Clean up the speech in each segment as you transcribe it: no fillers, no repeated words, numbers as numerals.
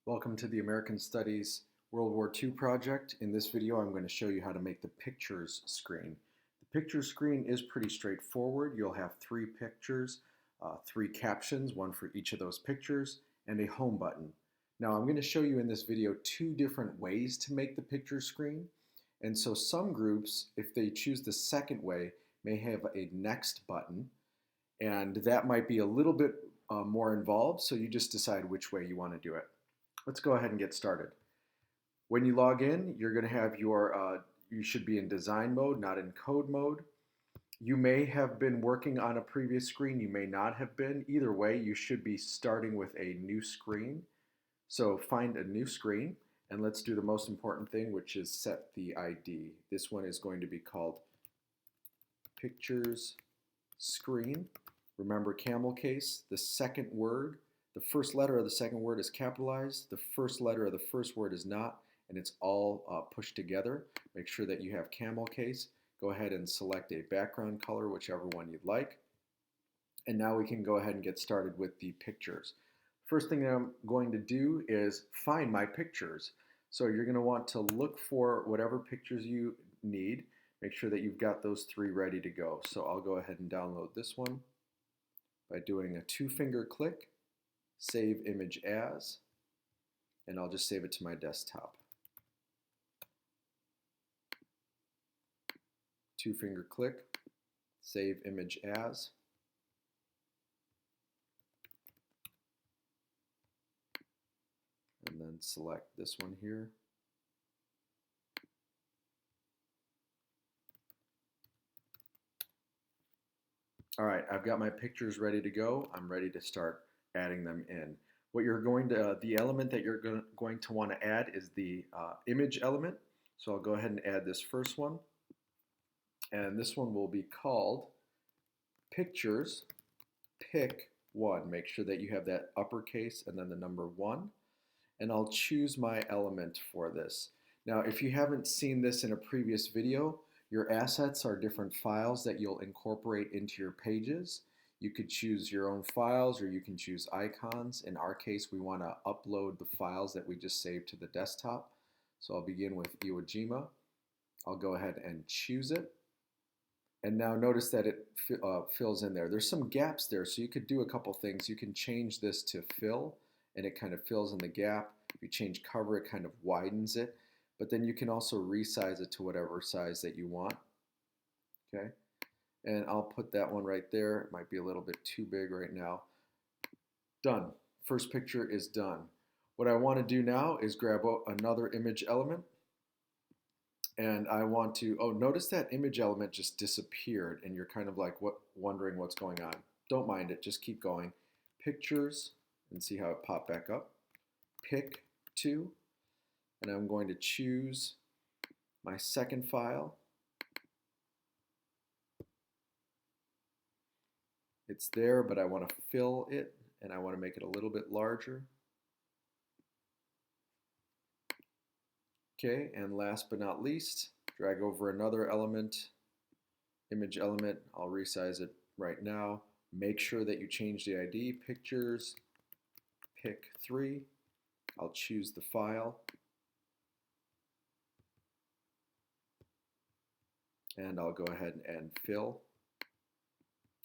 Welcome to the American Studies World War II project. In this video, I'm going to show you how to make the pictures screen. The pictures screen is pretty straightforward. You'll have three pictures, three captions, one for each of those pictures, and a home button. Now, I'm going to show you in this video two different ways to make the picture screen. And so some groups, if they choose the second way, may have a next button, and that might be a little bit more involved, so you just decide which way you want to do it. Let's go ahead and get started. When you log in, you're going to have you should be in design mode, not in code mode. You may have been working on a previous screen, you may not have been. Either way, you should be starting with a new screen. So find a new screen, and let's do the most important thing, which is set the ID. This one is going to be called Pictures Screen. Remember camel case, the second word. The first letter of the second word is capitalized, the first letter of the first word is not, and it's all pushed together. Make sure that you have camel case. Go ahead and select a background color, whichever one you'd like. And now we can go ahead and get started with the pictures. First thing that I'm going to do is find my pictures. So you're going to want to look for whatever pictures you need. Make sure that you've got those three ready to go. So I'll go ahead and download this one by doing a two-finger click. Save image as, and I'll just save it to my desktop. Two-finger click, save image as. And then select this one here. All right, I've got my pictures ready to go. I'm ready to start adding them in. What you're going to, the element that you're going to want to add is the image element. So I'll go ahead and add this first one. And this one will be called Pictures Pick 1. Make sure that you have that uppercase and then the number 1. And I'll choose my element for this. Now, if you haven't seen this in a previous video, your assets are different files that you'll incorporate into your pages. You could choose your own files, or you can choose icons. In our case, we want to upload the files that we just saved to the desktop. So I'll begin with Iwo Jima. I'll go ahead and choose it. And now notice that it fills in there. There's some gaps there, so you could do a couple things. You can change this to fill, and it kind of fills in the gap. If you change cover, it kind of widens it. But then you can also resize it to whatever size that you want. Okay. And I'll put that one right there. It might be a little bit too big right now. Done. First picture is done. What I want to do now is grab another image element. And I want to, notice that image element just disappeared and you're kind of like wondering what's going on. Don't mind it, just keep going. Pictures, and see how it popped back up. Pick 2, and I'm going to choose my second file. It's there, but I want to fill it, and I want to make it a little bit larger. Okay, and last but not least, drag over another element, image element. I'll resize it right now. Make sure that you change the ID, Pictures, Pick 3. I'll choose the file. And I'll go ahead and fill.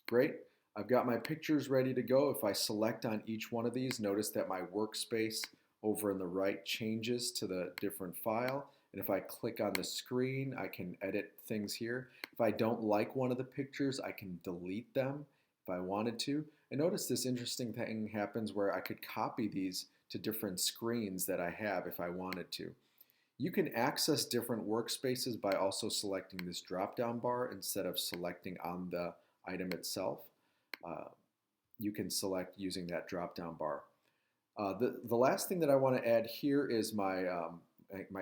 Great. I've got my pictures ready to go. If I select on each one of these, notice that my workspace over on the right changes to the different file. And if I click on the screen, I can edit things here. If I don't like one of the pictures, I can delete them if I wanted to. And notice this interesting thing happens where I could copy these to different screens that I have if I wanted to. You can access different workspaces by also selecting this drop-down bar instead of selecting on the item itself. You can select using that drop-down bar. The last thing that I want to add here is my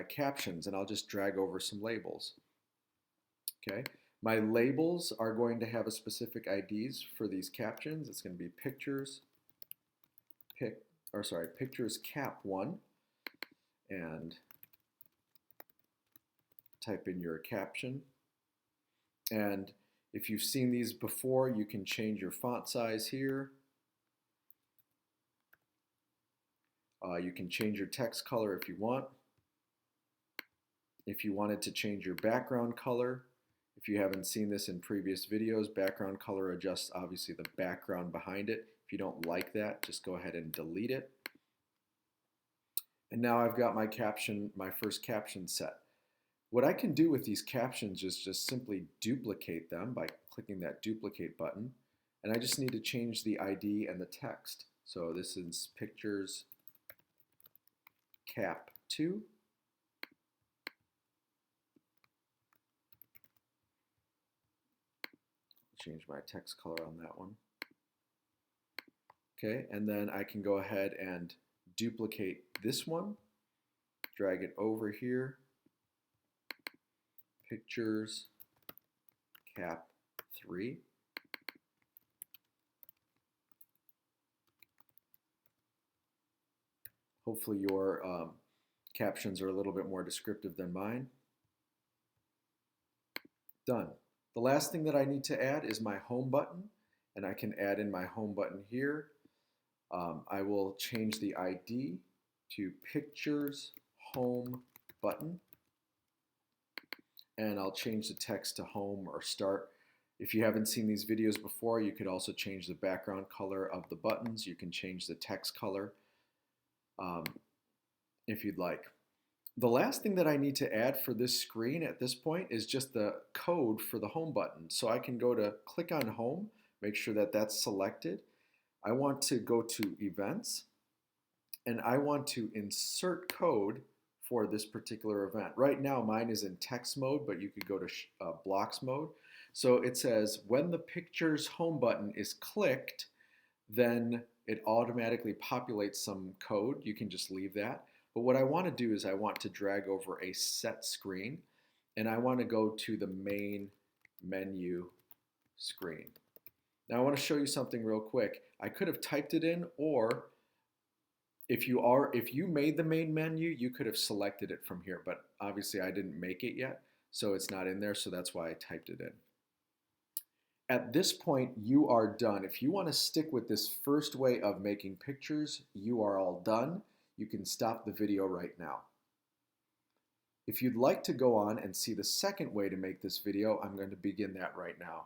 captions, and I'll just drag over some labels. Okay, my labels are going to have a specific IDs for these captions. It's going to be pictures, pictures cap 1, and type in your caption. And if you've seen these before, you can change your font size here. You can change your text color if you want. If you wanted to change your background color, if you haven't seen this in previous videos, background color adjusts obviously the background behind it. If you don't like that, just go ahead and delete it. And now I've got my caption, my first caption set. What I can do with these captions is just simply duplicate them by clicking that duplicate button. And I just need to change the ID and the text. So this is pictures cap 2. Change my text color on that one. Okay, and then I can go ahead and duplicate this one, drag it over here, pictures cap 3. Hopefully your captions are a little bit more descriptive than mine. Done. The last thing that I need to add is my home button, and I can add in my home button here. I will change the ID to pictures home button, and I'll change the text to home or start. If you haven't seen these videos before, you could also change the background color of the buttons. You can change the text color if you'd like. The last thing that I need to add for this screen at this point is just the code for the home button. So I can go to click on home, make sure that that's selected. I want to go to events, and I want to insert code for this particular event. Right now mine is in text mode, but you could go to blocks mode. So it says when the pictures home button is clicked, then it automatically populates some code. You can just leave that. But what I want to do is I want to drag over a set screen, and I want to go to the main menu screen. Now I want to show you something real quick. I could have typed it in, or if you made the main menu, you could have selected it from here, but obviously I didn't make it yet, so it's not in there, so that's why I typed it in. At this point, you are done. If you want to stick with this first way of making pictures, you are all done. You can stop the video right now. If you'd like to go on and see the second way to make this video, I'm going to begin that right now.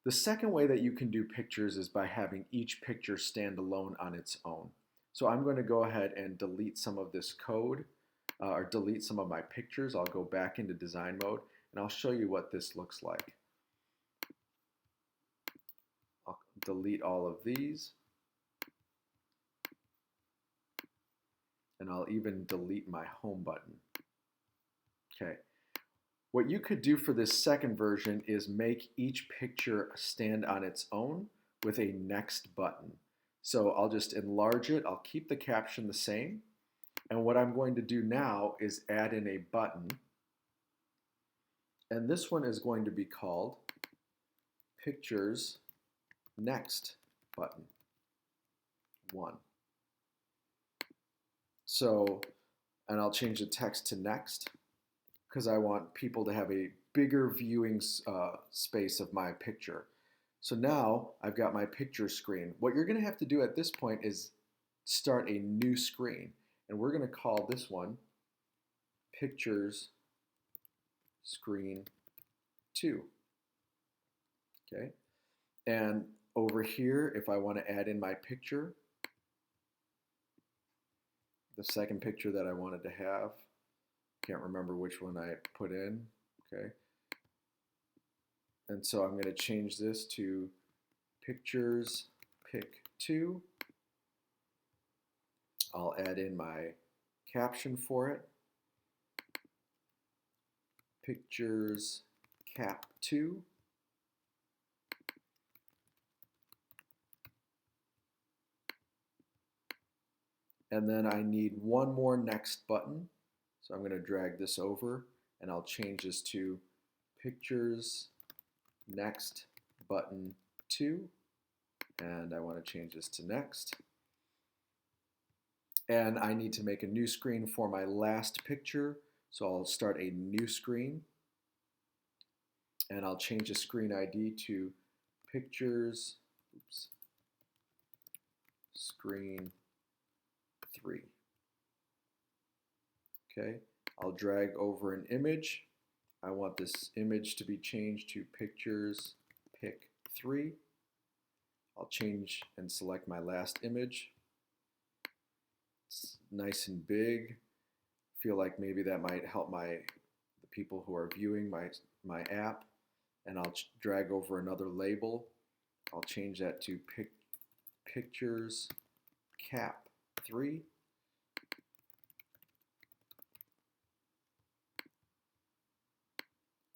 The second way that you can do pictures is by having each picture stand alone on its own. So I'm going to go ahead and delete some of this code, or delete some of my pictures. I'll go back into design mode, and I'll show you what this looks like. I'll delete all of these. And I'll even delete my home button. Okay. What you could do for this second version is make each picture stand on its own with a next button. So I'll just enlarge it. I'll keep the caption the same. And what I'm going to do now is add in a button. And this one is going to be called Pictures Next Button 1. So, and I'll change the text to next because I want people to have a bigger viewing space of my picture. So now I've got my picture screen. What you're going to have to do at this point is start a new screen. And we're going to call this one Pictures Screen 2. Okay. And over here, if I want to add in my picture, the second picture that I wanted to have, can't remember which one I put in, okay? And so I'm going to change this to pictures pick 2. I'll add in my caption for it. Pictures cap 2. And then I need one more next button. So I'm going to drag this over, and I'll change this to Pictures Next Button 2. And I want to change this to Next. And I need to make a new screen for my last picture. So I'll start a new screen. And I'll change the screen ID to Pictures Screen 3. Okay, I'll drag over an image. I want this image to be changed to pictures pic 3. I'll change and select my last image. It's nice and big. Feel like maybe that might help the people who are viewing my app. And I'll drag over another label. I'll change that to pictures cap 3.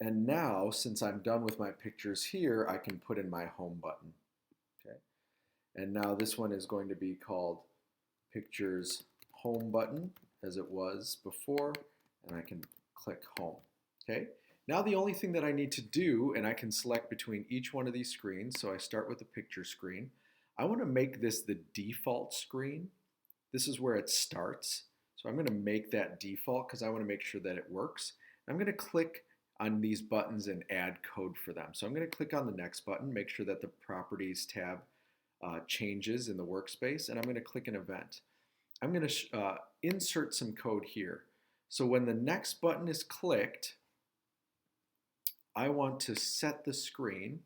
And now, since I'm done with my pictures here, I can put in my home button. Okay. And now this one is going to be called Pictures Home Button, as it was before, and I can click Home. Okay. Now the only thing that I need to do, and I can select between each one of these screens, so I start with the picture screen. I want to make this the default screen. This is where it starts. So I'm going to make that default because I want to make sure that it works. I'm going to click on these buttons and add code for them. So I'm going to click on the next button, make sure that the Properties tab changes in the workspace, and I'm going to click an event. I'm going to insert some code here. So when the next button is clicked, I want to set the screen,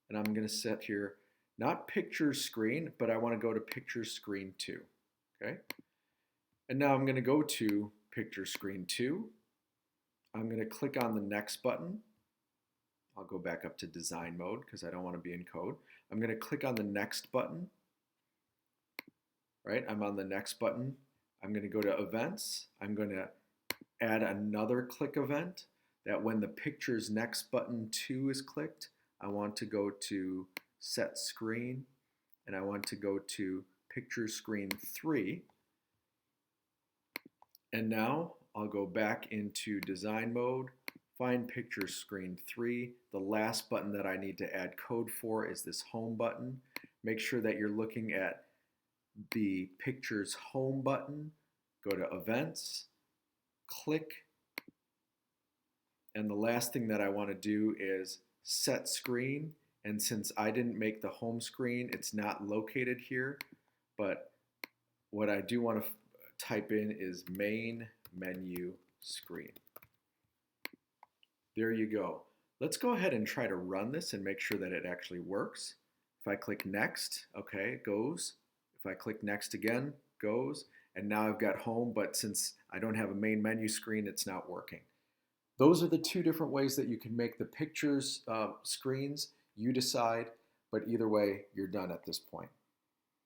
and I'm going to set here not picture screen, but I want to go to picture screen 2. Okay, and now I'm going to go to picture screen 2. I'm going to click on the next button. I'll go back up to design mode because I don't want to be in code. I'm going to click on the next button. Right, I'm on the next button. I'm going to go to events. I'm going to add another click event that when the picture's next button 2 is clicked, I want to go to set screen and I want to go to picture screen 3. And now I'll go back into design mode, find picture screen 3. The last button that I need to add code for is this home button. Make sure that you're looking at the picture's home button. Go to events, click, and the last thing that I want to do is set screen. And since I didn't make the home screen, it's not located here. But what I do want to type in is main menu screen. There you go. Let's go ahead and try to run this and make sure that it actually works. If I click next, okay, it goes. If I click next again, goes. And now I've got home, but since I don't have a main menu screen, it's not working. Those are the two different ways that you can make the pictures screens. You decide, but either way, you're done at this point.